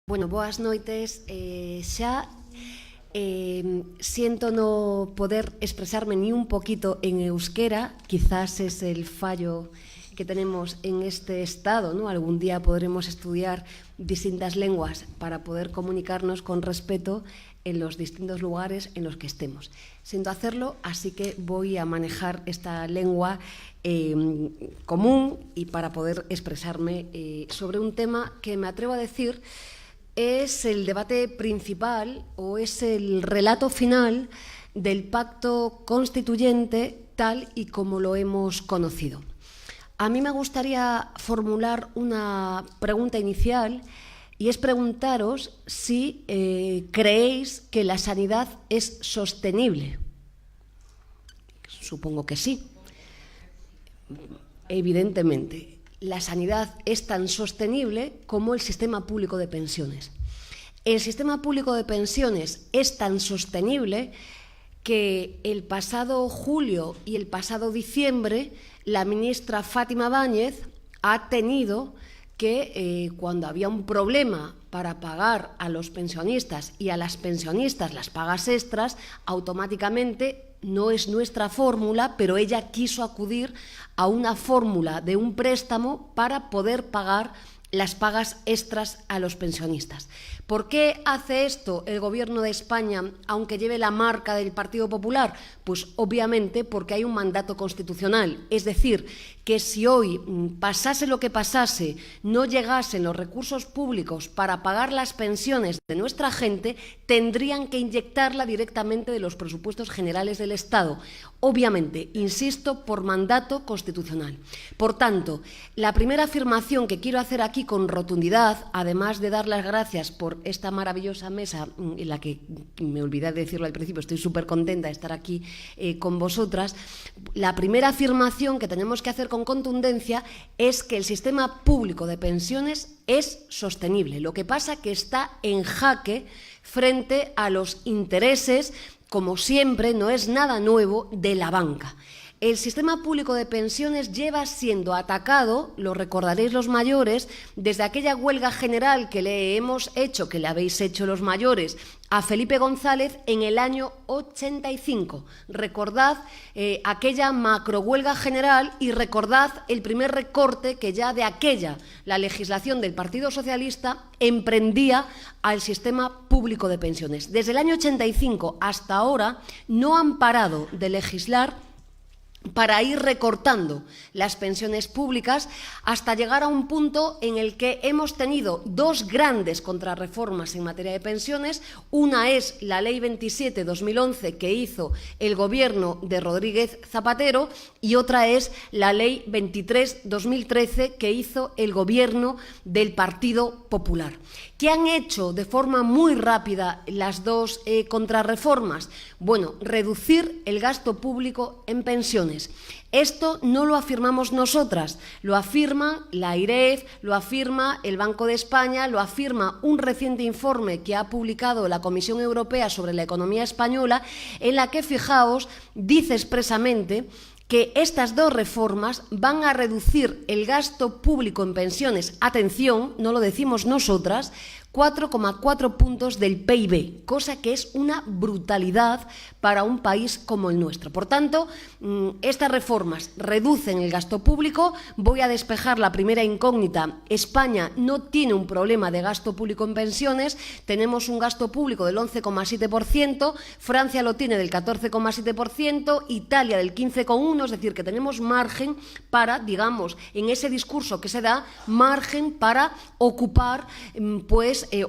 Bueno, boas noites. Xa siento no poder expresarme ni un poquito en euskera, quizás es el fallo que tenemos en este estado, ¿no? Algún día podremos estudiar distintas lenguas para poder comunicarnos con respeto en los distintos lugares en los que estemos. Siento hacerlo, así que voy a manejar esta lengua común y para poder expresarme sobre un tema que me atrevo a decir es el debate principal o es el relato final del pacto constituyente tal y como lo hemos conocido. A mí me gustaría formular una pregunta inicial y es preguntaros si creéis que la sanidad es sostenible. Supongo que sí. Evidentemente. La sanidad es tan sostenible como el sistema público de pensiones. El sistema público de pensiones es tan sostenible que el pasado julio y el pasado diciembre la ministra Fátima Báñez ha tenido que, cuando había un problema para pagar a los pensionistas y a las pensionistas las pagas extras, automáticamente no es nuestra fórmula, pero ella quiso acudir a una fórmula de un préstamo para poder pagar las pagas extras a los pensionistas. ¿Por qué hace esto el Gobierno de España, aunque lleve la marca del Partido Popular? Pues obviamente porque hay un mandato constitucional, es decir, que si hoy pasase lo que pasase, no llegasen los recursos públicos para pagar las pensiones de nuestra gente, tendrían que inyectarla directamente de los presupuestos generales del Estado. Obviamente, insisto, por mandato constitucional. Por tanto, la primera afirmación que quiero hacer aquí con rotundidad, además de dar las gracias por esta maravillosa mesa, en la que me olvidé de decirlo al principio, estoy súper contenta de estar aquí con vosotras, la primera afirmación que tenemos que hacer con contundencia es que el sistema público de pensiones es sostenible. Lo que pasa es que está en jaque frente a los intereses, como siempre, no es nada nuevo, de la banca. El sistema público de pensiones lleva siendo atacado, lo recordaréis los mayores, desde aquella huelga general que le hemos hecho, que le habéis hecho los mayores, a Felipe González en el año 85. Recordad aquella macrohuelga general y recordad el primer recorte que ya de aquella, la legislación del Partido Socialista, emprendía al sistema público de pensiones. Desde el año 85 hasta ahora no han parado de legislar para ir recortando las pensiones públicas hasta llegar a un punto en el que hemos tenido dos grandes contrarreformas en materia de pensiones. Una es la Ley 27/2011 que hizo el Gobierno de Rodríguez Zapatero y otra es la Ley 23/2013 que hizo el Gobierno del Partido Popular. ¿Qué han hecho de forma muy rápida las dos contrarreformas? Bueno, reducir el gasto público en pensiones. Esto no lo afirmamos nosotras, lo afirma la AIREF, lo afirma el Banco de España, lo afirma un reciente informe que ha publicado la Comisión Europea sobre la economía española, en la que, fijaos, dice expresamente que estas dos reformas van a reducir el gasto público en pensiones, atención, no lo decimos nosotras, 4,4 puntos del PIB, cosa que es una brutalidad para un país como el nuestro. Por tanto, estas reformas reducen el gasto público. Voy a despejar la primera incógnita. España no tiene un problema de gasto público en pensiones. Tenemos un gasto público del 11,7%, Francia lo tiene del 14,7%, Italia del 15,1%, es decir, que tenemos margen para, digamos, en ese discurso que se da, margen para ocupar,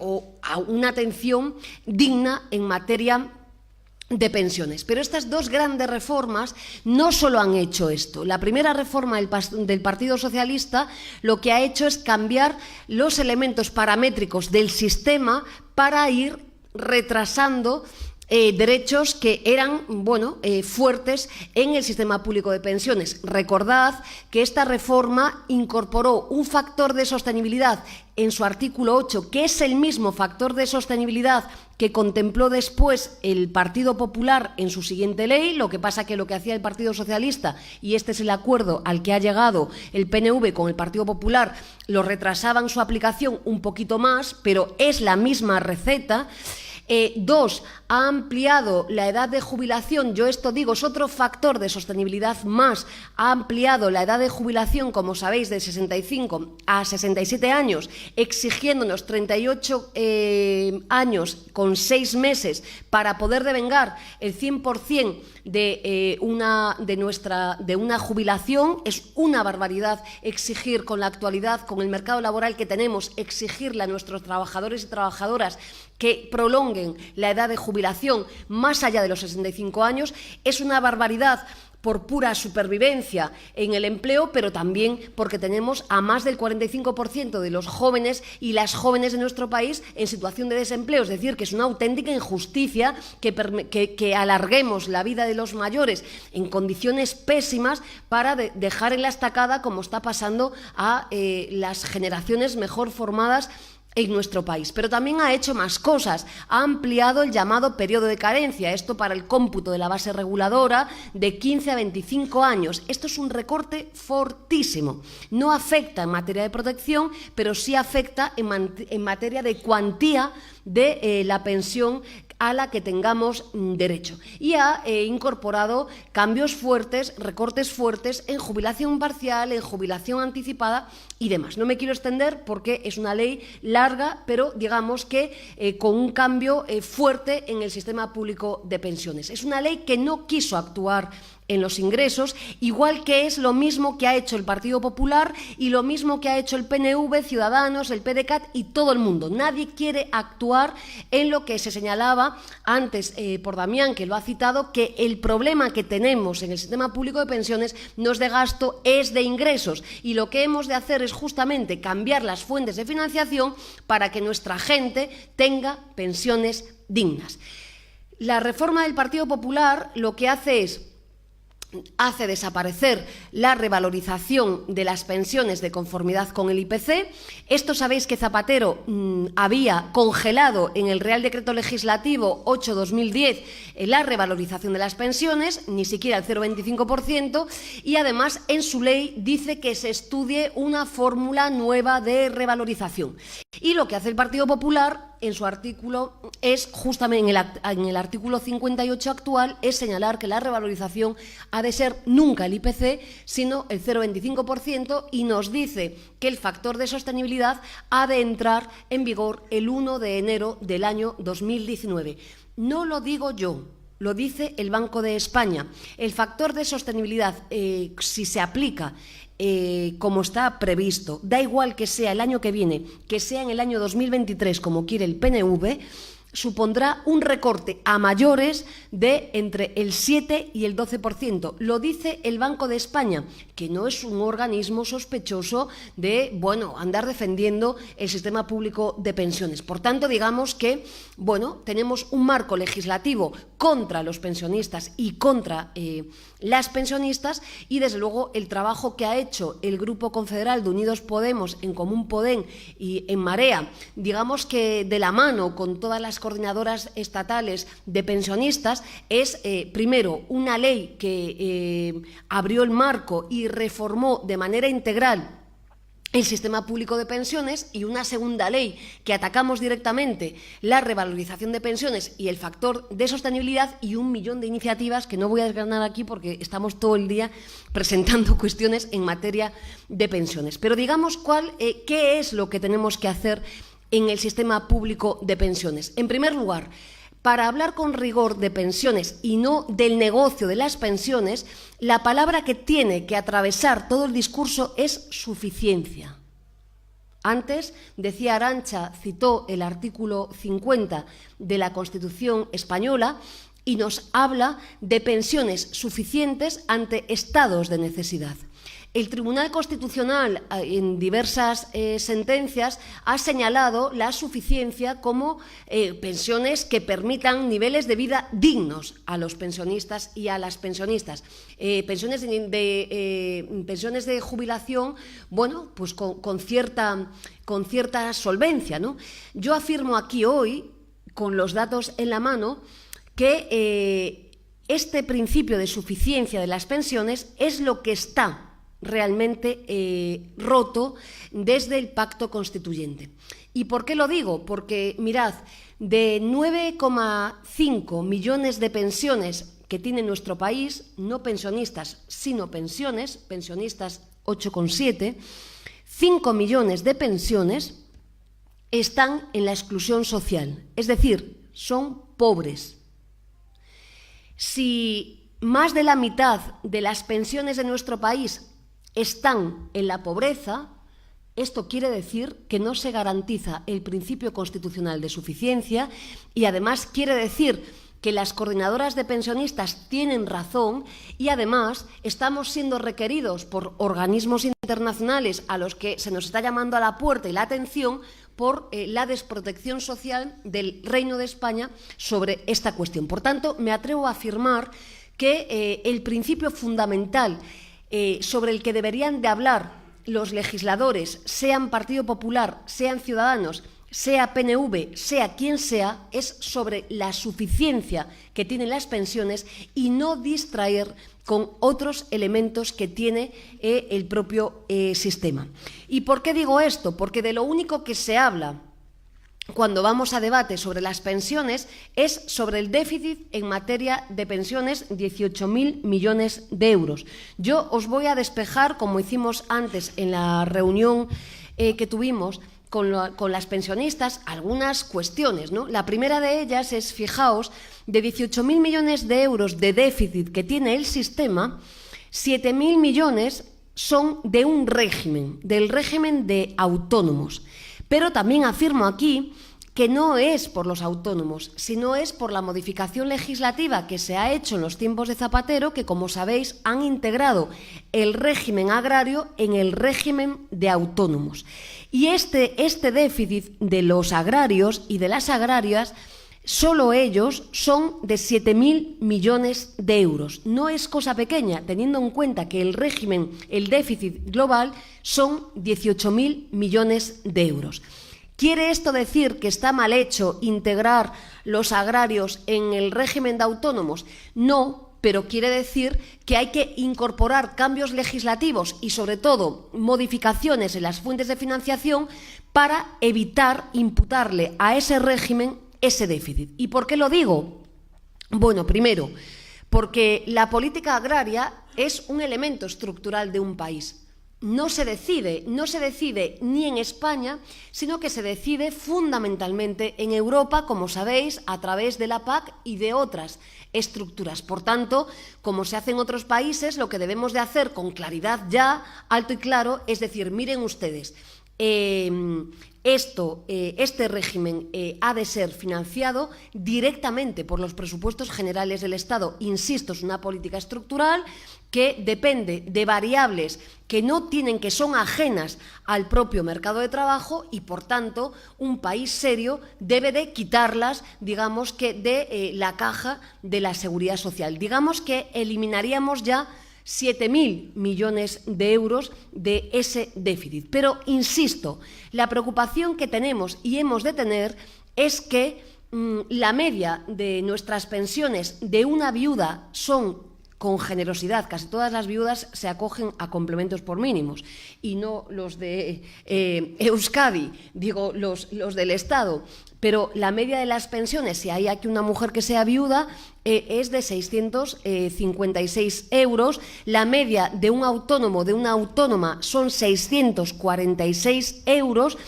o a una atención digna en materia de pensiones. Pero estas dos grandes reformas no solo han hecho esto. La primera reforma del Partido Socialista lo que ha hecho es cambiar los elementos paramétricos del sistema para ir retrasando derechos que eran fuertes en el sistema público de pensiones. Recordad que esta reforma incorporó un factor de sostenibilidad en su artículo 8, que es el mismo factor de sostenibilidad que contempló después el Partido Popular en su siguiente ley. Lo que pasa que lo que hacía el Partido Socialista, y este es el acuerdo al que ha llegado el PNV con el Partido Popular, lo retrasaban su aplicación un poquito más, pero es la misma receta. 2, ha ampliado la edad de jubilación. Yo esto digo, es otro factor de sostenibilidad más. Ha ampliado la edad de jubilación, como sabéis, de 65 a 67 años, exigiéndonos 38 años con 6 meses para poder devengar el 100% de una jubilación. Es una barbaridad exigir, con la actualidad, con el mercado laboral que tenemos, exigirle a nuestros trabajadores y trabajadoras que prolonguen la edad de jubilación más allá de los 65 años. Es una barbaridad por pura supervivencia en el empleo, pero también porque tenemos a más del 45% de los jóvenes y las jóvenes de nuestro país en situación de desempleo. Es decir, que es una auténtica injusticia que alarguemos la vida de los mayores en condiciones pésimas para dejar en la estacada, como está pasando, a las generaciones mejor formadas en nuestro país. Pero también ha hecho más cosas. Ha ampliado el llamado periodo de carencia, esto para el cómputo de la base reguladora, de 15 a 25 años. Esto es un recorte fortísimo. No afecta en materia de protección, pero sí afecta en materia de cuantía de la pensión a la que tengamos derecho. Y ha incorporado cambios fuertes, recortes fuertes en jubilación parcial, en jubilación anticipada y demás. No me quiero extender porque es una ley larga, pero digamos que con un cambio fuerte en el sistema público de pensiones. Es una ley que no quiso actuar en los ingresos, igual que es lo mismo que ha hecho el Partido Popular y lo mismo que ha hecho el PNV, Ciudadanos, el PDeCAT y todo el mundo. Nadie quiere actuar en lo que se señalaba antes por Damián, que lo ha citado, que el problema que tenemos en el sistema público de pensiones no es de gasto, es de ingresos. Y lo que hemos de hacer es justamente cambiar las fuentes de financiación para que nuestra gente tenga pensiones dignas. La reforma del Partido Popular lo que hace desaparecer la revalorización de las pensiones de conformidad con el IPC. Esto sabéis que Zapatero había congelado en el Real Decreto Legislativo 8/2010 la revalorización de las pensiones, ni siquiera el 0,25%, y además en su ley dice que se estudie una fórmula nueva de revalorización. Y lo que hace el Partido Popular en su artículo es justamente en el artículo 58 actual, es señalar que la revalorización ha de ser nunca el IPC, sino el 0,25%, y nos dice que el factor de sostenibilidad ha de entrar en vigor el 1 de enero del año 2019. No lo digo yo, lo dice el Banco de España. El factor de sostenibilidad, si se aplica como está previsto, da igual que sea el año que viene, que sea en el año 2023, como quiere el PNV, supondrá un recorte a mayores de entre el 7 y el 12%. Lo dice el Banco de España, que no es un organismo sospechoso de, andar defendiendo el sistema público de pensiones. Por tanto, digamos que, tenemos un marco legislativo contra los pensionistas y contra las pensionistas, y desde luego el trabajo que ha hecho el Grupo Confederal de Unidos Podemos, En Común Podem y En Marea, digamos que de la mano con todas las coordinadoras estatales de pensionistas, es primero una ley que abrió el marco y reformó de manera integral el sistema público de pensiones, y una segunda ley que atacamos directamente la revalorización de pensiones y el factor de sostenibilidad, y 1 millón de iniciativas que no voy a desgranar aquí porque estamos todo el día presentando cuestiones en materia de pensiones. Pero digamos qué es lo que tenemos que hacer en el sistema público de pensiones. En primer lugar, para hablar con rigor de pensiones y no del negocio de las pensiones, la palabra que tiene que atravesar todo el discurso es suficiencia. Antes, decía Arantxa, citó el artículo 50 de la Constitución española y nos habla de pensiones suficientes ante estados de necesidad. El Tribunal Constitucional, en diversas sentencias, ha señalado la suficiencia como pensiones que permitan niveles de vida dignos a los pensionistas y a las pensionistas. Pensiones de jubilación, bueno, pues con cierta solvencia, ¿no? Yo afirmo aquí hoy, con los datos en la mano, que este principio de suficiencia de las pensiones es lo que está realmente roto desde el Pacto Constituyente. ¿Y por qué lo digo? Porque, mirad, de 9,5 millones de pensiones que tiene nuestro país, no pensionistas, sino pensiones, pensionistas 8,7, 5 millones de pensiones están en la exclusión social, es decir, son pobres. Si más de la mitad de las pensiones de nuestro país están en la pobreza, esto quiere decir que no se garantiza el principio constitucional de suficiencia y además quiere decir que las coordinadoras de pensionistas tienen razón y además estamos siendo requeridos por organismos internacionales a los que se nos está llamando a la puerta y la atención por la desprotección social del Reino de España sobre esta cuestión. Por tanto, me atrevo a afirmar que el principio fundamental sobre el que deberían de hablar los legisladores, sean Partido Popular, sean Ciudadanos, sea PNV, sea quien sea, es sobre la suficiencia que tienen las pensiones y no distraer con otros elementos que tiene el propio sistema. ¿Y por qué digo esto? Porque de lo único que se habla cuando vamos a debate sobre las pensiones es sobre el déficit en materia de pensiones, 18.000 millones de euros. Yo os voy a despejar, como hicimos antes en la reunión que tuvimos con las pensionistas, algunas cuestiones, ¿no? La primera de ellas es, fijaos, de 18.000 millones de euros de déficit que tiene el sistema, 7.000 millones son de un régimen, del régimen de autónomos. Pero también afirmo aquí que no es por los autónomos, sino es por la modificación legislativa que se ha hecho en los tiempos de Zapatero, que, como sabéis, han integrado el régimen agrario en el régimen de autónomos. Y este déficit de los agrarios y de las agrarias, solo ellos son de 7.000 millones de euros. No es cosa pequeña, teniendo en cuenta que el régimen, el déficit global, son 18.000 millones de euros. ¿Quiere esto decir que está mal hecho integrar los agrarios en el régimen de autónomos? No, pero quiere decir que hay que incorporar cambios legislativos y, sobre todo, modificaciones en las fuentes de financiación para evitar imputarle a ese régimen ese déficit. ¿Y por qué lo digo? Bueno, primero, porque la política agraria es un elemento estructural de un país. No se decide ni en España, sino que se decide fundamentalmente en Europa, como sabéis, a través de la PAC y de otras estructuras. Por tanto, como se hace en otros países, lo que debemos de hacer con claridad ya, alto y claro, es decir, miren ustedes, este régimen ha de ser financiado directamente por los presupuestos generales del Estado. Insisto, es una política estructural que depende de variables que son ajenas al propio mercado de trabajo y, por tanto, un país serio debe de quitarlas, digamos que de la caja de la seguridad social. Digamos que eliminaríamos ya 7.000 millones de euros de ese déficit. Pero, insisto, la preocupación que tenemos y hemos de tener es que la media de nuestras pensiones de una viuda son, con generosidad, casi todas las viudas se acogen a complementos por mínimos y no los de Euskadi, digo los del Estado. Pero la media de las pensiones, si hay aquí una mujer que sea viuda, es de 656 euros. La media de un autónomo, de una autónoma, son 646 euros.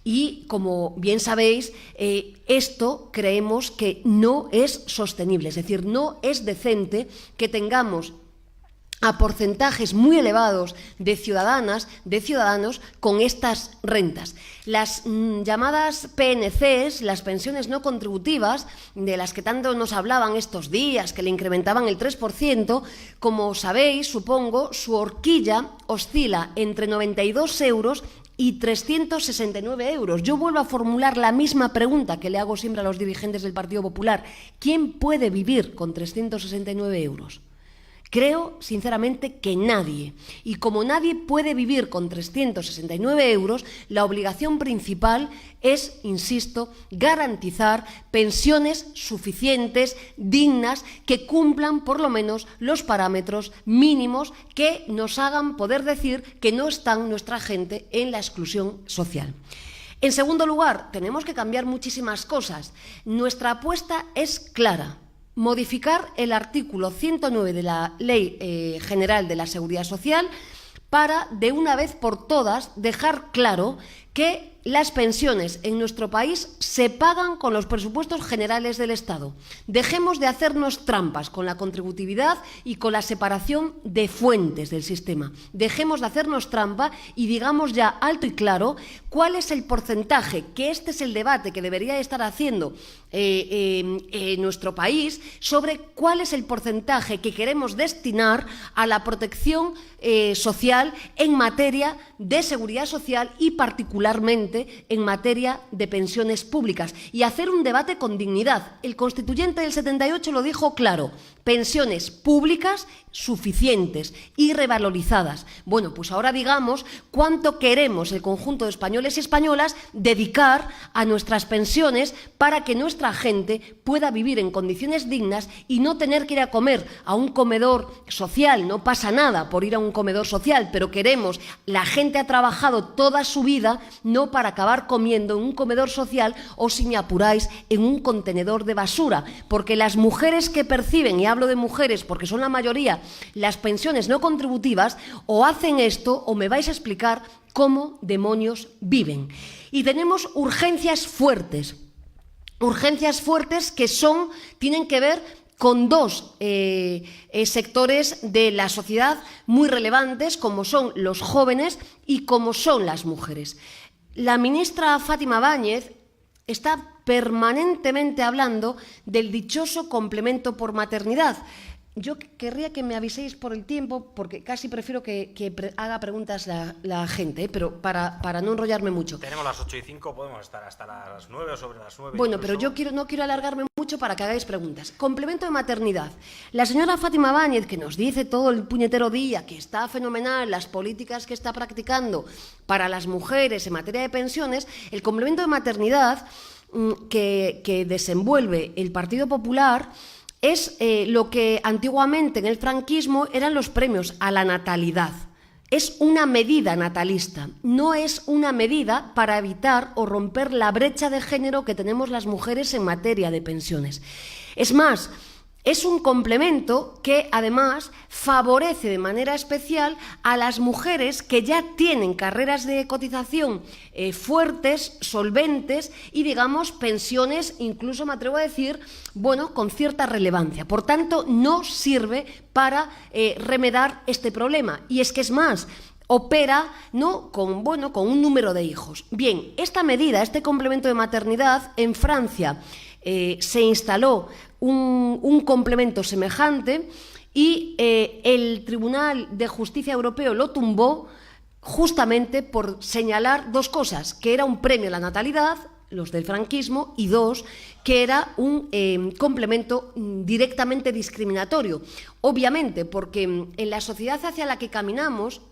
Y, como bien sabéis, esto creemos que no es sostenible. Es decir, no es decente que tengamos a porcentajes muy elevados de ciudadanas, de ciudadanos con estas rentas. Las llamadas PNCs, las pensiones no contributivas, de las que tanto nos hablaban estos días, que le incrementaban el 3%, como sabéis, supongo, su horquilla oscila entre 92 euros y 369 euros. Yo vuelvo a formular la misma pregunta que le hago siempre a los dirigentes del Partido Popular. ¿Quién puede vivir con 369 euros? Creo, sinceramente, que nadie. Y como nadie puede vivir con 369 euros, la obligación principal es, insisto, garantizar pensiones suficientes, dignas, que cumplan por lo menos los parámetros mínimos que nos hagan poder decir que no está nuestra gente en la exclusión social. En segundo lugar, tenemos que cambiar muchísimas cosas. Nuestra apuesta es clara. Modificar el artículo 109 de la Ley General de la Seguridad Social para, de una vez por todas, dejar claro que las pensiones en nuestro país se pagan con los presupuestos generales del Estado. Dejemos de hacernos trampas con la contributividad y con la separación de fuentes del sistema. Dejemos de hacernos trampa y digamos ya alto y claro cuál es el porcentaje, que este es el debate que debería estar haciendo nuestro país, sobre cuál es el porcentaje que queremos destinar a la protección social en materia de seguridad social y particularmente en materia de pensiones públicas, y hacer un debate con dignidad. El constituyente del 78 lo dijo claro: pensiones públicas suficientes y revalorizadas. Bueno, pues ahora digamos cuánto queremos el conjunto de españoles y españolas dedicar a nuestras pensiones para que nuestra gente pueda vivir en condiciones dignas y no tener que ir a comer a un comedor social. No pasa nada por ir a un comedor social, pero queremos, la gente ha trabajado toda su vida no para acabar comiendo en un comedor social o, si me apuráis, en un contenedor de basura, porque las mujeres que perciben, y hablo de mujeres porque son la mayoría, las pensiones no contributivas, o hacen esto o me vais a explicar cómo demonios viven. Y tenemos urgencias fuertes que tienen que ver con dos sectores de la sociedad muy relevantes, como son los jóvenes y como son las mujeres. La ministra Fátima Báñez está permanentemente hablando del dichoso complemento por maternidad. Yo querría que me aviséis por el tiempo, porque casi prefiero que haga preguntas la gente, pero para no enrollarme mucho. Tenemos las 8:05, podemos estar hasta las 9 o sobre las 9. Bueno, incluso. Pero yo no quiero alargarme mucho para que hagáis preguntas. Complemento de maternidad. La señora Fátima Báñez, que nos dice todo el puñetero día que está fenomenal las políticas que está practicando para las mujeres en materia de pensiones, el complemento de maternidad que desenvuelve el Partido Popular es lo que antiguamente en el franquismo eran los premios a la natalidad. Es una medida natalista, no es una medida para evitar o romper la brecha de género que tenemos las mujeres en materia de pensiones. Es más, es un complemento que además favorece de manera especial a las mujeres que ya tienen carreras de cotización fuertes, solventes y, digamos, pensiones, incluso me atrevo a decir, bueno, con cierta relevancia. Por tanto, no sirve para remediar este problema. Y es que es más, opera con un número de hijos. Bien, esta medida, este complemento de maternidad, en Francia se instaló un complemento semejante y el Tribunal de Justicia Europeo lo tumbó justamente por señalar dos cosas: que era un premio a la natalidad, los del franquismo, y dos, que era un complemento directamente discriminatorio. Obviamente, porque en la sociedad hacia la que caminamos,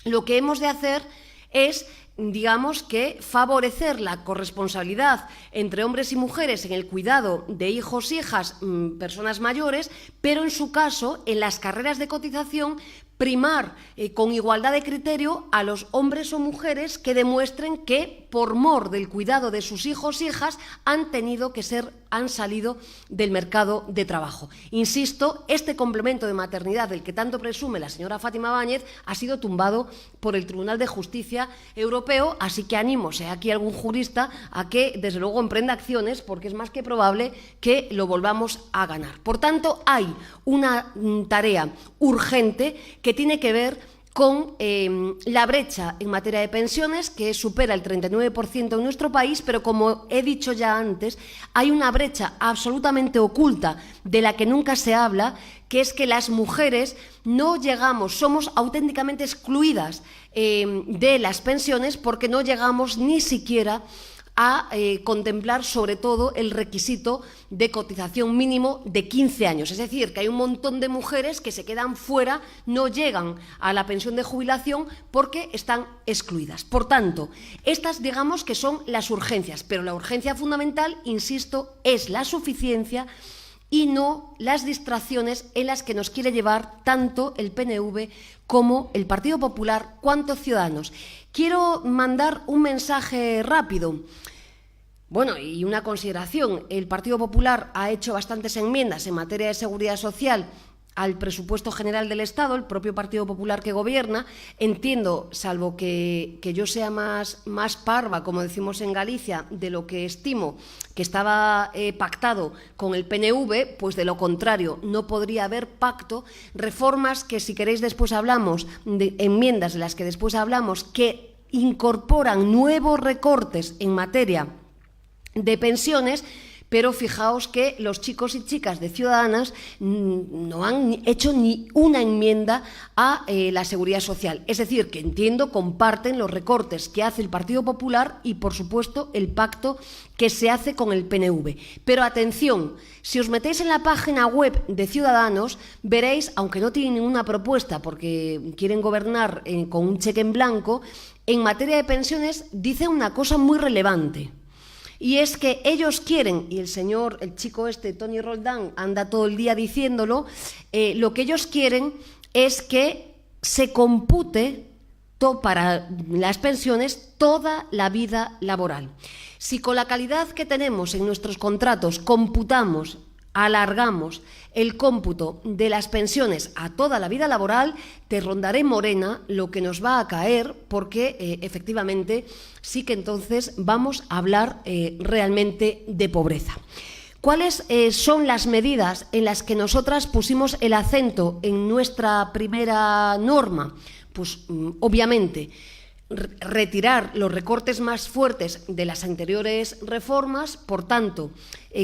lo que hemos de hacer es, digamos, que favorecer la corresponsabilidad entre hombres y mujeres en el cuidado de hijos, hijas, personas mayores, pero en su caso, en las carreras de cotización, primar con igualdad de criterio a los hombres o mujeres que demuestren que, por mor del cuidado de sus hijos e hijas, han salido del mercado de trabajo. Insisto, este complemento de maternidad del que tanto presume la señora Fátima Báñez ha sido tumbado por el Tribunal de Justicia Europeo, así que animo, si hay aquí algún jurista, a que desde luego emprenda acciones, porque es más que probable que lo volvamos a ganar. Por tanto, hay una tarea urgente que tiene que ver con la brecha en materia de pensiones, que supera el 39% en nuestro país, pero como he dicho ya antes, hay una brecha absolutamente oculta de la que nunca se habla, que es que las mujeres no llegamos, somos auténticamente excluidas de las pensiones porque no llegamos ni siquiera a contemplar sobre todo el requisito de cotización mínimo de 15 años. Es decir, que hay un montón de mujeres que se quedan fuera, no llegan a la pensión de jubilación porque están excluidas. Por tanto, estas digamos que son las urgencias, pero la urgencia fundamental, insisto, es la suficiencia y no las distracciones en las que nos quiere llevar tanto el PNV como el Partido Popular, cuanto Ciudadanos. Quiero mandar un mensaje rápido. Bueno, y una consideración. El Partido Popular ha hecho bastantes enmiendas en materia de seguridad social al presupuesto general del Estado, el propio Partido Popular que gobierna. Entiendo, salvo que yo sea más parva, como decimos en Galicia, de lo que estimo que estaba pactado con el PNV, pues de lo contrario, no podría haber pacto. Reformas que, si queréis, después hablamos, de enmiendas de las que después hablamos, que incorporan nuevos recortes en materia de pensiones. Pero fijaos que los chicos y chicas de Ciudadanas no han hecho ni una enmienda a la seguridad social. Es decir, que entiendo, comparten los recortes que hace el Partido Popular y, por supuesto, el pacto que se hace con el PNV. Pero atención, si os metéis en la página web de Ciudadanos, veréis, aunque no tienen ninguna propuesta porque quieren gobernar con un cheque en blanco, en materia de pensiones dicen una cosa muy relevante. Y es que ellos quieren, y el chico Tony Roldán, anda todo el día diciéndolo, lo que ellos quieren es que se compute para las pensiones toda la vida laboral. Si con la calidad que tenemos en nuestros contratos computamos, alargamos el cómputo de las pensiones a toda la vida laboral, te rondaré morena lo que nos va a caer, porque efectivamente sí que entonces vamos a hablar realmente de pobreza. ¿Cuáles son las medidas en las que nosotras pusimos el acento en nuestra primera norma? Pues obviamente retirar los recortes más fuertes de las anteriores reformas, por tanto,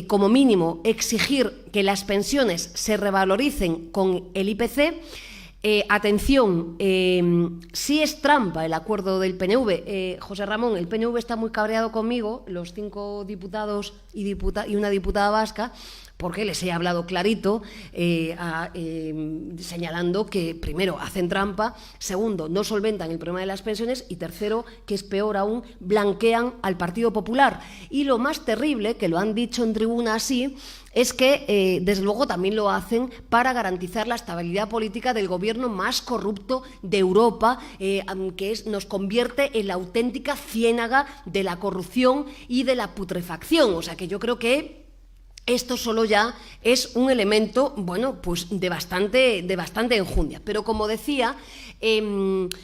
como mínimo, exigir que las pensiones se revaloricen con el IPC. Atención, sí es trampa el acuerdo del PNV. José Ramón, el PNV está muy cabreado conmigo, los 5 diputados y una diputada vasca, porque les he hablado clarito, señalando que, primero, hacen trampa, segundo, no solventan el problema de las pensiones y, tercero, que es peor aún, blanquean al Partido Popular. Y lo más terrible, que lo han dicho en tribuna así, es que, desde luego, también lo hacen para garantizar la estabilidad política del gobierno más corrupto de Europa, que nos convierte en la auténtica ciénaga de la corrupción y de la putrefacción. O sea que yo creo que esto solo ya es un elemento, bueno, pues de bastante enjundia. Pero, como decía,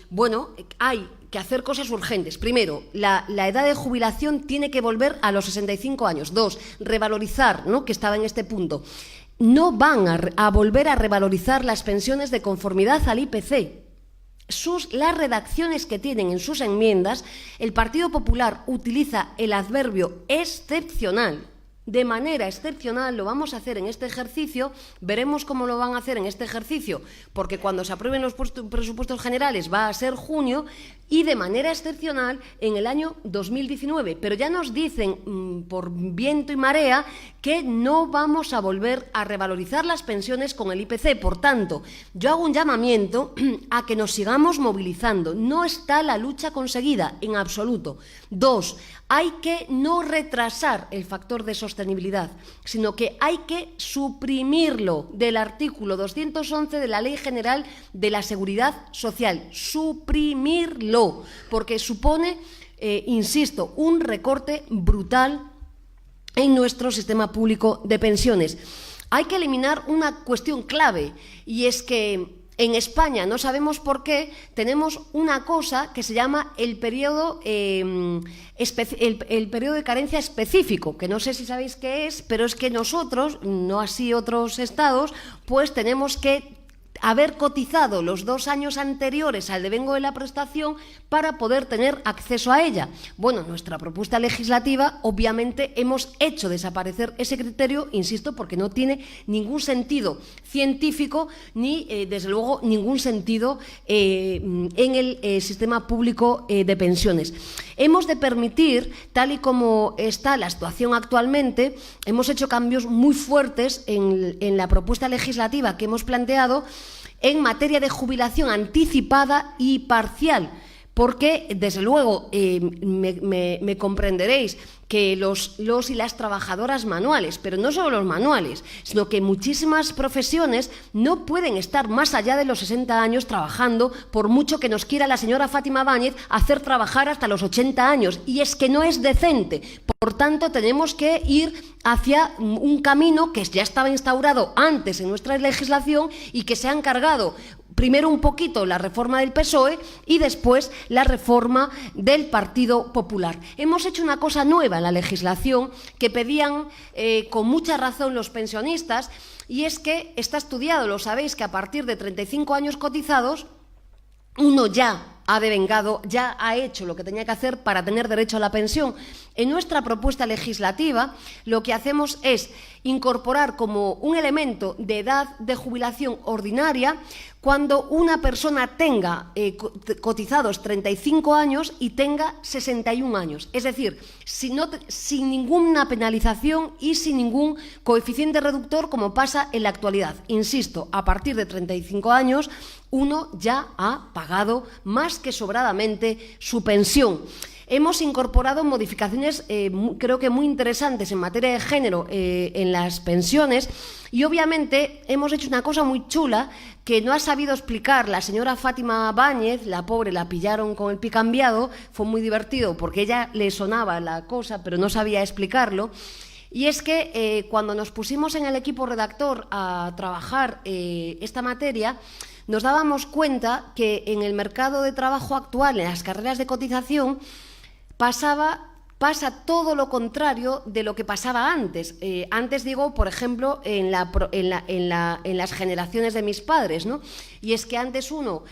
bueno, hay que hacer cosas urgentes. Primero, la edad de jubilación tiene que volver a los 65 años. 2, revalorizar, ¿no?, que estaba en este punto. No van a volver a revalorizar las pensiones de conformidad al IPC. Las redacciones que tienen en sus enmiendas, el Partido Popular utiliza el adverbio excepcional. De manera excepcional, lo vamos a hacer en este ejercicio, veremos cómo lo van a hacer en este ejercicio, porque cuando se aprueben los presupuestos generales va a ser junio, y de manera excepcional en el año 2019. Pero ya nos dicen por viento y marea que no vamos a volver a revalorizar las pensiones con el IPC. Por tanto, yo hago un llamamiento a que nos sigamos movilizando. No está la lucha conseguida en absoluto. 2, hay que no retrasar el factor de sostenibilidad sostenibilidad, sino que hay que suprimirlo del artículo 211 de la Ley General de la Seguridad Social. Suprimirlo, porque supone, insisto, un recorte brutal en nuestro sistema público de pensiones. Hay que eliminar una cuestión clave, y es que en España, no sabemos por qué, tenemos una cosa que se llama el periodo de carencia específico, que no sé si sabéis qué es, pero es que nosotros, no así otros estados, pues tenemos que haber cotizado los 2 años anteriores al devengo de la prestación para poder tener acceso a ella. Bueno, nuestra propuesta legislativa, obviamente, hemos hecho desaparecer ese criterio, insisto, porque no tiene ningún sentido científico ni, desde luego, ningún sentido en el sistema público de pensiones. Hemos de permitir, tal y como está la situación actualmente, hemos hecho cambios muy fuertes en la propuesta legislativa que hemos planteado en materia de jubilación anticipada y parcial, porque, desde luego, me comprenderéis que los y las trabajadoras manuales, pero no solo los manuales, sino que muchísimas profesiones no pueden estar más allá de los 60 años trabajando, por mucho que nos quiera la señora Fátima Báñez hacer trabajar hasta los 80 años, y es que no es decente. Por tanto, tenemos que ir hacia un camino que ya estaba instaurado antes en nuestra legislación y que se ha encargado primero un poquito la reforma del PSOE y después la reforma del Partido Popular. Hemos hecho una cosa nueva en la legislación que pedían con mucha razón los pensionistas, y es que está estudiado, lo sabéis, que a partir de 35 años cotizados uno ya ha devengado, ya ha hecho lo que tenía que hacer para tener derecho a la pensión. En nuestra propuesta legislativa lo que hacemos es incorporar como un elemento de edad de jubilación ordinaria cuando una persona tenga cotizados 35 años y tenga 61 años. Es decir, sin ninguna penalización y sin ningún coeficiente reductor como pasa en la actualidad. Insisto, a partir de 35 años uno ya ha pagado más que sobradamente su pensión. Hemos incorporado modificaciones, creo que muy interesantes en materia de género en las pensiones, y obviamente hemos hecho una cosa muy chula que no ha sabido explicar la señora Fátima Báñez. La pobre la pillaron con el pie cambiado, fue muy divertido porque ella le sonaba la cosa pero no sabía explicarlo. Y es que cuando nos pusimos en el equipo redactor a trabajar esta materia, nos dábamos cuenta que en el mercado de trabajo actual, en las carreras de cotización, pasa todo lo contrario de lo que pasaba antes. Antes digo, por ejemplo, en las generaciones de mis padres, ¿no? Y es que antes uno,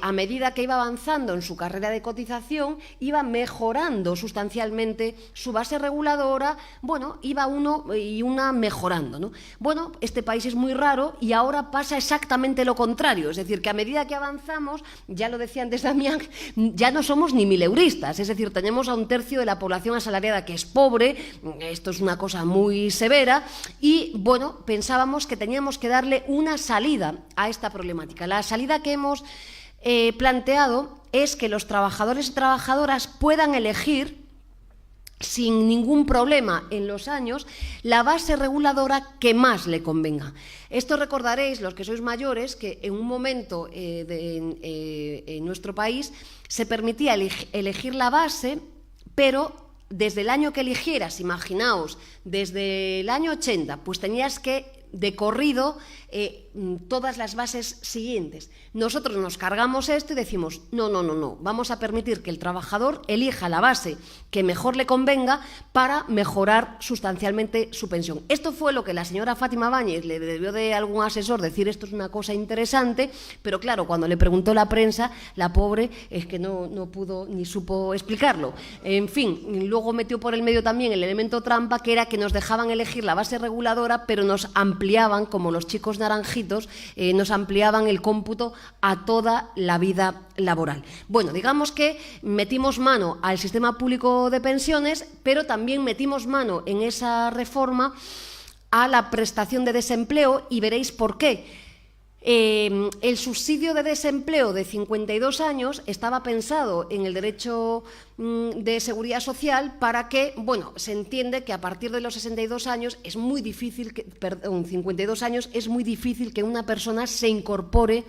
a medida que iba avanzando en su carrera de cotización, iba mejorando sustancialmente su base reguladora, bueno, iba uno y una mejorando, ¿no? Bueno, este país es muy raro y ahora pasa exactamente lo contrario, es decir, que a medida que avanzamos, ya lo decía antes Damián, ya no somos ni mileuristas, es decir, tenemos a 1/3 de la población asalariada que es pobre. Esto es una cosa muy severa y, bueno, pensábamos que teníamos que darle una salida a esta problemática. La salida que hemos planteado es que los trabajadores y trabajadoras puedan elegir sin ningún problema en los años la base reguladora que más le convenga. Esto recordaréis, los que sois mayores, que en un momento en nuestro país se permitía elegir la base, pero desde el año que eligieras, imaginaos, desde el año 80, pues tenías que de corrido todas las bases siguientes. Nosotros nos cargamos esto y decimos, no, vamos a permitir que el trabajador elija la base que mejor le convenga para mejorar sustancialmente su pensión. Esto fue lo que la señora Fátima Báñez le debió de algún asesor decir, esto es una cosa interesante, pero claro, cuando le preguntó la prensa, la pobre es que no pudo ni supo explicarlo. En fin, luego metió por el medio también el elemento trampa, que era que nos dejaban elegir la base reguladora, pero nos ampliaban, como los chicos naranjitos, nos ampliaban el cómputo a toda la vida laboral. Bueno, digamos que metimos mano al sistema público de pensiones, pero también metimos mano en esa reforma a la prestación de desempleo, y veréis por qué. El subsidio de desempleo de 52 años estaba pensado en el derecho de seguridad social para que, bueno, se entiende que a partir de los 62 años es muy difícil, 52 años es muy difícil que una persona se incorpore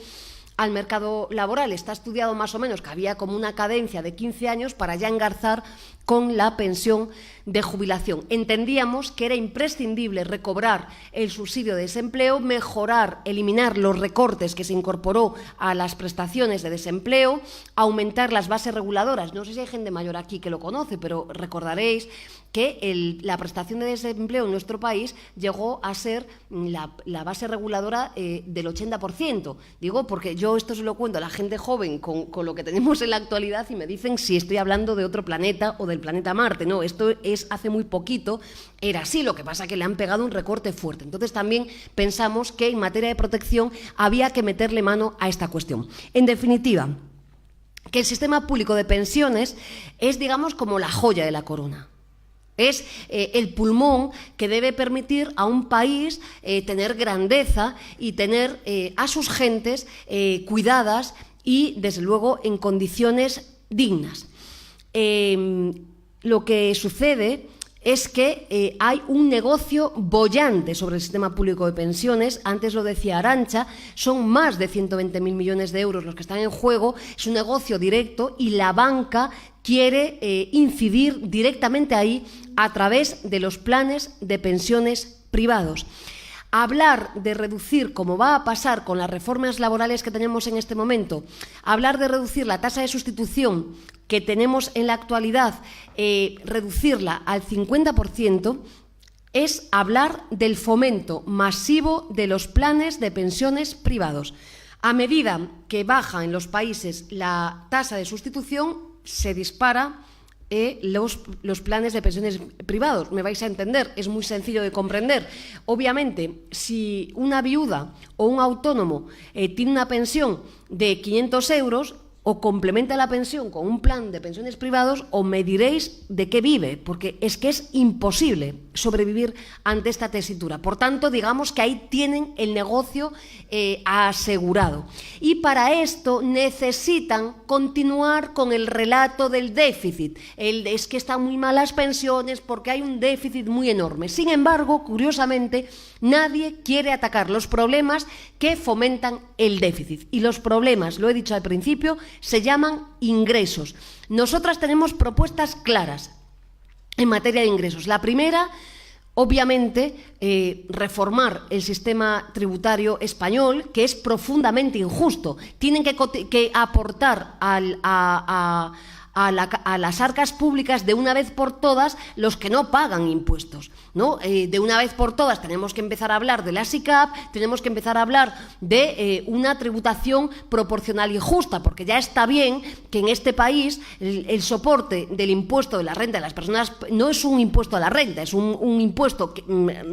al mercado laboral. Está estudiado más o menos que había como una cadencia de 15 años para ya engarzar con la pensión de jubilación. Entendíamos que era imprescindible recobrar el subsidio de desempleo, mejorar, eliminar los recortes que se incorporó a las prestaciones de desempleo, aumentar las bases reguladoras. No sé si hay gente mayor aquí que lo conoce, pero recordaréis que la prestación de desempleo en nuestro país llegó a ser la base reguladora del 80%. Digo, porque yo esto se lo cuento a la gente joven con lo que tenemos en la actualidad y me dicen si estoy hablando de otro planeta o del planeta Marte. No, esto es hace muy poquito, era así, lo que pasa es que le han pegado un recorte fuerte. Entonces también pensamos que en materia de protección había que meterle mano a esta cuestión. En definitiva, que el sistema público de pensiones es, digamos, como la joya de la corona. Es el pulmón que debe permitir a un país tener grandeza y tener a sus gentes cuidadas y, desde luego, en condiciones dignas. Lo que sucede es que hay un negocio boyante sobre el sistema público de pensiones. Antes lo decía Arantxa, son más de 120.000 millones de euros los que están en juego. Es un negocio directo y la banca quiere incidir directamente ahí a través de los planes de pensiones privados. Hablar de reducir, como va a pasar con las reformas laborales que tenemos en este momento, hablar de reducir la tasa de sustitución que tenemos en la actualidad, reducirla al 50%, es hablar del fomento masivo de los planes de pensiones privados. A medida que baja en los países la tasa de sustitución, se dispara los planes de pensiones privados. Me vais a entender, es muy sencillo de comprender. Obviamente, si una viuda o un autónomo tiene una pensión de 500 euros, o complementa la pensión con un plan de pensiones privados, o me diréis de qué vive, porque es que es imposible sobrevivir ante esta tesitura. Por tanto, digamos que ahí tienen el negocio asegurado. Y para esto necesitan continuar con el relato del déficit. Es que están muy malas pensiones porque hay un déficit muy enorme. Sin embargo, curiosamente, nadie quiere atacar los problemas que fomentan el déficit. Y los problemas, lo he dicho al principio, se llaman ingresos. Nosotras tenemos propuestas claras en materia de ingresos. La primera, obviamente, reformar el sistema tributario español, que es profundamente injusto. Tienen que aportar a las arcas públicas de una vez por todas los que no pagan impuestos, ¿no? De una vez por todas tenemos que empezar a hablar de la SICAP, tenemos que empezar a hablar de una tributación proporcional y justa, porque ya está bien que en este país el soporte del impuesto de la renta de las personas no es un impuesto a la renta, es un impuesto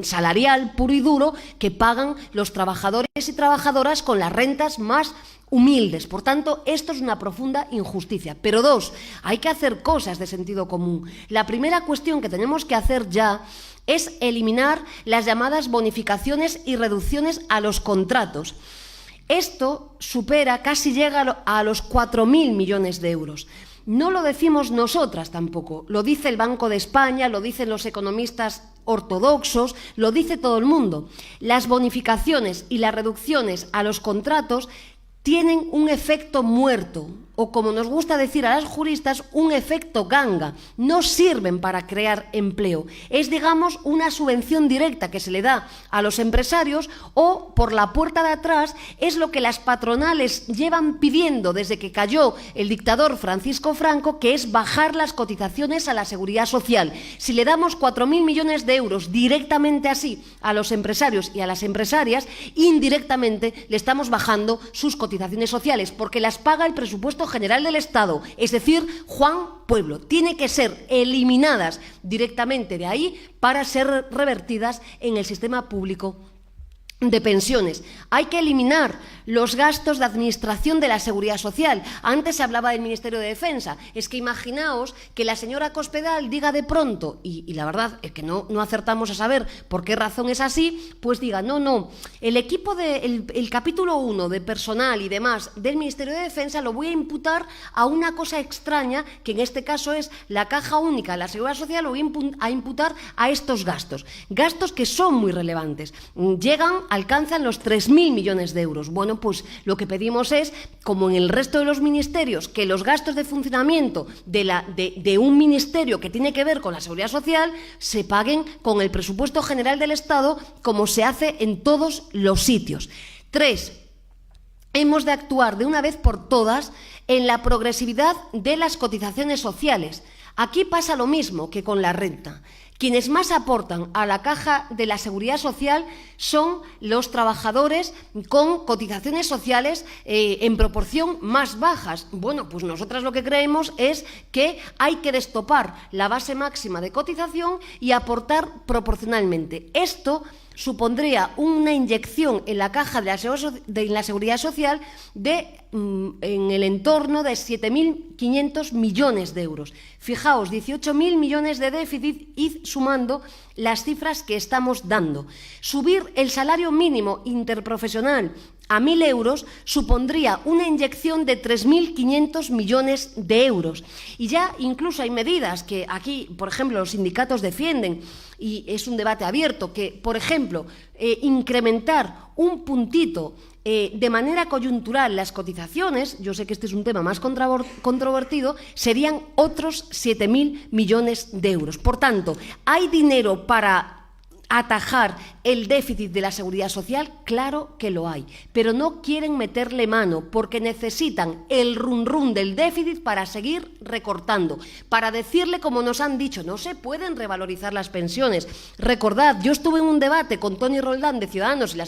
salarial puro y duro que pagan los trabajadores y trabajadoras con las rentas más humildes. Por tanto, esto es una profunda injusticia. Pero dos, hay que hacer cosas de sentido común. La primera cuestión que tenemos que hacer ya es eliminar las llamadas bonificaciones y reducciones a los contratos. Esto supera, casi llega a los 4.000 millones de euros. No lo decimos nosotras tampoco, lo dice el Banco de España, lo dicen los economistas ortodoxos, lo dice todo el mundo. Las bonificaciones y las reducciones a los contratos tienen un efecto muerto, o como nos gusta decir a las juristas, un efecto ganga. No sirven para crear empleo. Es, digamos, una subvención directa que se le da a los empresarios, o por la puerta de atrás es lo que las patronales llevan pidiendo desde que cayó el dictador Francisco Franco, que es bajar las cotizaciones a la seguridad social. Si le damos 4.000 millones de euros directamente así a los empresarios y a las empresarias, indirectamente le estamos bajando sus cotizaciones sociales, porque las paga el presupuesto general del Estado, es decir, Juan Pueblo. Tiene que ser eliminadas directamente de ahí para ser revertidas en el sistema público de pensiones. Hay que eliminar los gastos de administración de la Seguridad Social. Antes se hablaba del Ministerio de Defensa. Es que imaginaos que la señora Cospedal diga de pronto, y la verdad es que no acertamos a saber por qué razón es así, pues diga, no, el equipo el capítulo 1 de personal y demás del Ministerio de Defensa lo voy a imputar a una cosa extraña, que en este caso es la Caja Única de la Seguridad Social, lo voy a imputar a estos gastos. Gastos que son muy relevantes. Alcanzan los 3.000 millones de euros. Bueno, pues lo que pedimos es, como en el resto de los ministerios, que los gastos de funcionamiento de un ministerio que tiene que ver con la seguridad social se paguen con el presupuesto general del Estado, como se hace en todos los sitios. 3. Hemos de actuar de una vez por todas en la progresividad de las cotizaciones sociales. Aquí pasa lo mismo que con la renta. Quienes más aportan a la caja de la Seguridad Social son los trabajadores con cotizaciones sociales en proporción más bajas. Bueno, pues nosotras lo que creemos es que hay que destopar la base máxima de cotización y aportar proporcionalmente. Esto supondría una inyección en la caja de la Seguridad Social en el entorno de 7.500 millones de euros. Fijaos, 18.000 millones de déficit, id sumando las cifras que estamos dando. Subir el salario mínimo interprofesional a 1.000 euros supondría una inyección de 3.500 millones de euros. Y ya incluso hay medidas que aquí, por ejemplo, los sindicatos defienden, y es un debate abierto, que, por ejemplo, incrementar un puntito de manera coyuntural las cotizaciones, yo sé que este es un tema más controvertido, serían otros 7.000 millones de euros. Por tanto, ¿hay dinero para atajar el déficit de la Seguridad Social? Claro que lo hay, pero no quieren meterle mano porque necesitan el run del déficit para seguir recortando, para decirle, como nos han dicho, no se pueden revalorizar las pensiones. Recordad, yo estuve en un debate con Toni Roldán de Ciudadanos y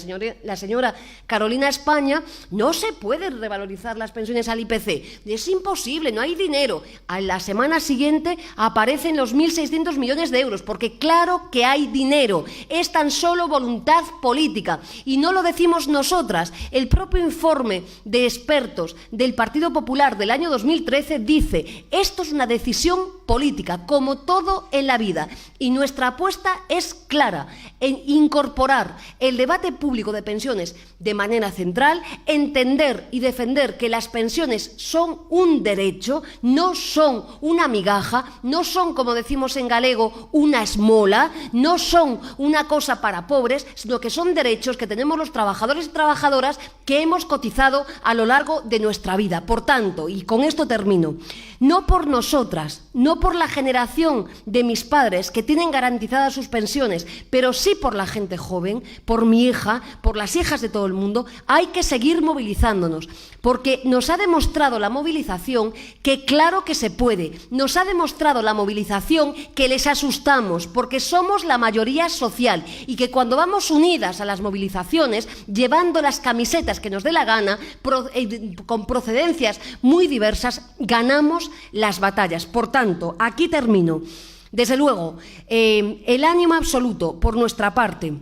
la señora Carolina España, no se pueden revalorizar las pensiones al IPC, es imposible, no hay dinero. A la semana siguiente aparecen los 1.600 millones de euros, porque claro que hay dinero. Es tan solo voluntad política y no lo decimos nosotras. El propio informe de expertos del Partido Popular del año 2013 dice: esto es una decisión política, como todo en la vida, y nuestra apuesta es clara en incorporar el debate público de pensiones de manera central, entender y defender que las pensiones son un derecho, no son una migaja, no son, como decimos en galego, una esmola, no son una cosa para pobres, sino que son derechos que tenemos los trabajadores y trabajadoras que hemos cotizado a lo largo de nuestra vida. Por tanto, y con esto termino, no por nosotras, no por la generación de mis padres que tienen garantizadas sus pensiones, pero sí por la gente joven, por mi hija, por las hijas de todo el mundo, hay que seguir movilizándonos, porque nos ha demostrado la movilización que claro que se puede, nos ha demostrado la movilización que les asustamos, porque somos la mayoría social y que cuando vamos unidas a las movilizaciones, llevando las camisetas que nos dé la gana, con procedencias muy diversas, ganamos las batallas. Por tanto, aquí termino. Desde luego, el ánimo absoluto por nuestra parte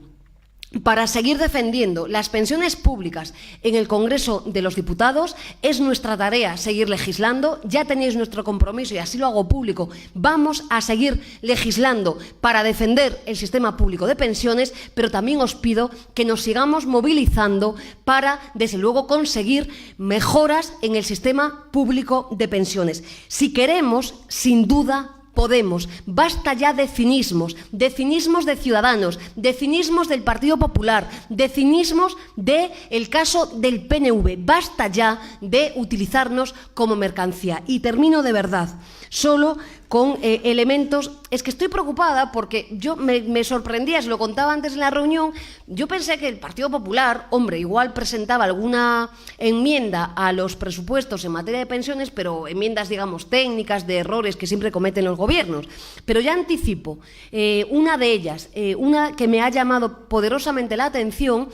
para seguir defendiendo las pensiones públicas en el Congreso de los Diputados. Es nuestra tarea seguir legislando, ya tenéis nuestro compromiso y así lo hago público. Vamos a seguir legislando para defender el sistema público de pensiones, pero también os pido que nos sigamos movilizando para, desde luego, conseguir mejoras en el sistema público de pensiones. Si queremos, sin duda, podemos. Basta ya de cinismos de Ciudadanos, de cinismos del Partido Popular, de cinismos del caso del PNV. Basta ya de utilizarnos como mercancía. Y termino de verdad, solo con elementos. Es que estoy preocupada porque yo me sorprendía, se lo contaba antes en la reunión, yo pensé que el Partido Popular, hombre, igual presentaba alguna enmienda a los presupuestos en materia de pensiones, pero enmiendas, digamos, técnicas, de errores que siempre cometen los gobiernos. Pero ya anticipo una de ellas, una que me ha llamado poderosamente la atención,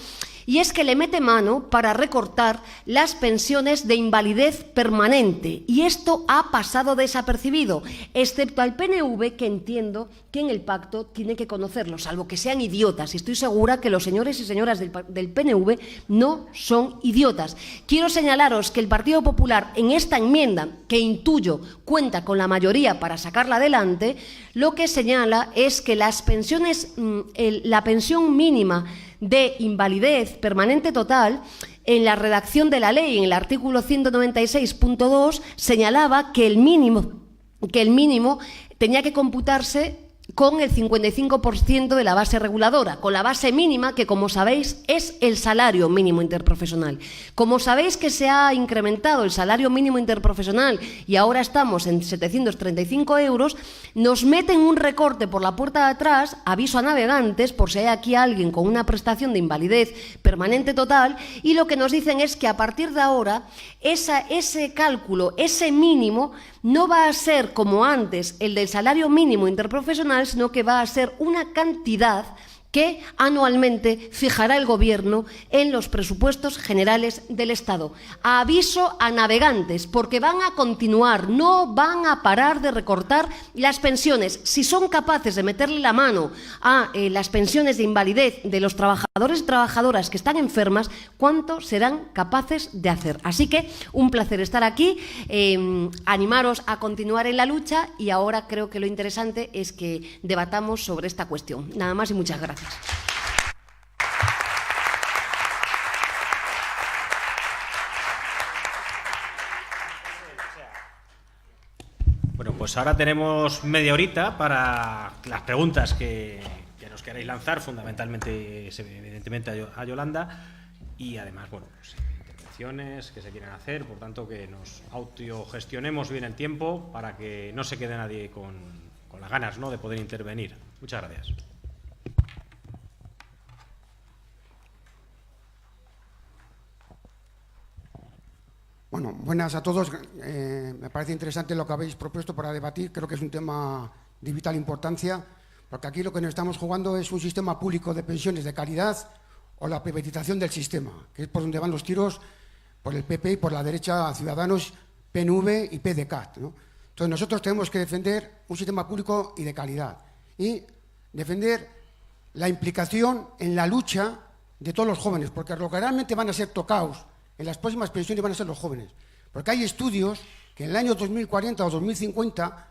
y es que le mete mano para recortar las pensiones de invalidez permanente, y esto ha pasado desapercibido, excepto al PNV, que entiendo que en el pacto tiene que conocerlo, salvo que sean idiotas, y estoy segura que los señores y señoras del PNV no son idiotas. Quiero señalaros que el Partido Popular, en esta enmienda, que intuyo cuenta con la mayoría para sacarla adelante, lo que señala es que las pensiones, la pensión mínima de invalidez permanente total, en la redacción de la ley, en el artículo 196.2, señalaba que el mínimo tenía que computarse con el 55% de la base reguladora, con la base mínima, que, como sabéis, es el salario mínimo interprofesional. Como sabéis que se ha incrementado el salario mínimo interprofesional y ahora estamos en 735 euros, nos meten un recorte por la puerta de atrás, aviso a navegantes, por si hay aquí alguien con una prestación de invalidez permanente total, y lo que nos dicen es que a partir de ahora ese cálculo, ese mínimo, no va a ser como antes el del salario mínimo interprofesional, sino que va a ser una cantidad que anualmente fijará el Gobierno en los presupuestos generales del Estado. Aviso a navegantes, porque van a continuar, no van a parar de recortar las pensiones. Si son capaces de meterle la mano a las pensiones de invalidez de los trabajadores y trabajadoras que están enfermas, ¿cuánto serán capaces de hacer? Así que un placer estar aquí, animaros a continuar en la lucha, y ahora creo que lo interesante es que debatamos sobre esta cuestión. Nada más y muchas gracias. Bueno, pues ahora tenemos media horita para las preguntas que nos queráis lanzar, fundamentalmente, evidentemente, a Yolanda, y además, bueno, pues, intervenciones que se quieran hacer, por tanto, que nos autogestionemos bien el tiempo para que no se quede nadie con las ganas, ¿no?, de poder intervenir. Muchas gracias. Bueno, buenas a todos. Me parece interesante lo que habéis propuesto para debatir. Creo que es un tema de vital importancia, porque aquí lo que nos estamos jugando es un sistema público de pensiones de calidad o la privatización del sistema, que es por donde van los tiros por el PP y por la derecha, Ciudadanos, PNV y PDeCAT, ¿no? Entonces nosotros tenemos que defender un sistema público y de calidad y defender la implicación en la lucha de todos los jóvenes, porque lo que realmente van a ser tocados en las próximas pensiones van a ser los jóvenes, porque hay estudios que en el año 2040 o 2050